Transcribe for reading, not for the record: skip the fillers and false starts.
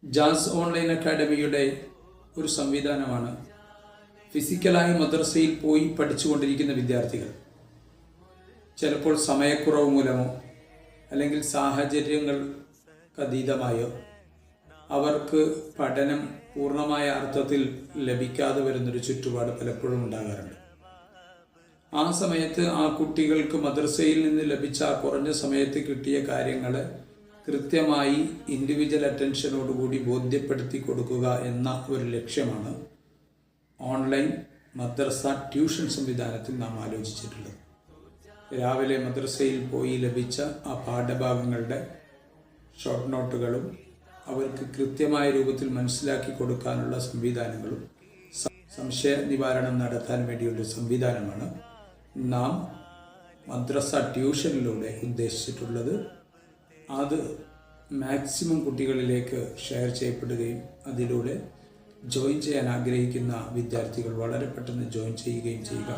Jazz online അക്കാഡമിയുടെ ഒരു സംവിധാനമാണ് ഫിസിക്കലായി മദ്രസയിൽ പോയി പഠിച്ചുകൊണ്ടിരിക്കുന്ന വിദ്യാർത്ഥികൾ ചിലപ്പോൾ സമയക്കുറവ് മൂലമോ അല്ലെങ്കിൽ സാഹചര്യങ്ങൾക്ക് അതീതമായോ അവർക്ക് പഠനം പൂർണ്ണമായ അർത്ഥത്തിൽ ലഭിക്കാതെ വരുന്നൊരു ചുറ്റുപാട് പലപ്പോഴും ഉണ്ടാകാറുണ്ട്. ആ സമയത്ത് ആ കുട്ടികൾക്ക് മദ്രസയിൽ നിന്ന് ലഭിച്ച കുറഞ്ഞ സമയത്ത് കിട്ടിയ കാര്യങ്ങൾ കൃത്യമായി ഇൻഡിവിജ്വൽ അറ്റൻഷനോടുകൂടി ബോധ്യപ്പെടുത്തി കൊടുക്കുക എന്ന ഒരു ലക്ഷ്യമാണ് ഓൺലൈൻ മദ്രസ ട്യൂഷൻ സംവിധാനത്തിൽ നാം ആലോചിച്ചിട്ടുള്ളത്. രാവിലെ മദ്രസയിൽ പോയി ലഭിച്ച ആ പാഠഭാഗങ്ങളുടെ ഷോർട്ട് നോട്ടുകളും അവർക്ക് കൃത്യമായ രൂപത്തിൽ മനസ്സിലാക്കി കൊടുക്കാനുള്ള സംവിധാനങ്ങളും സംശയ നിവാരണം നടത്താൻ വേണ്ടിയുള്ള സംവിധാനമാണ് നാം മദ്രസ ട്യൂഷനിലൂടെ ഉദ്ദേശിച്ചിട്ടുള്ളത്. അത് മാക്സിമം കുട്ടികളിലേക്ക് ഷെയർ ചെയ്യപ്പെടുകയും അതിലൂടെ ജോയിൻ ചെയ്യാൻ ആഗ്രഹിക്കുന്ന വിദ്യാർത്ഥികൾ വളരെ പെട്ടെന്ന് ജോയിൻ ചെയ്യുകയും ചെയ്യുക.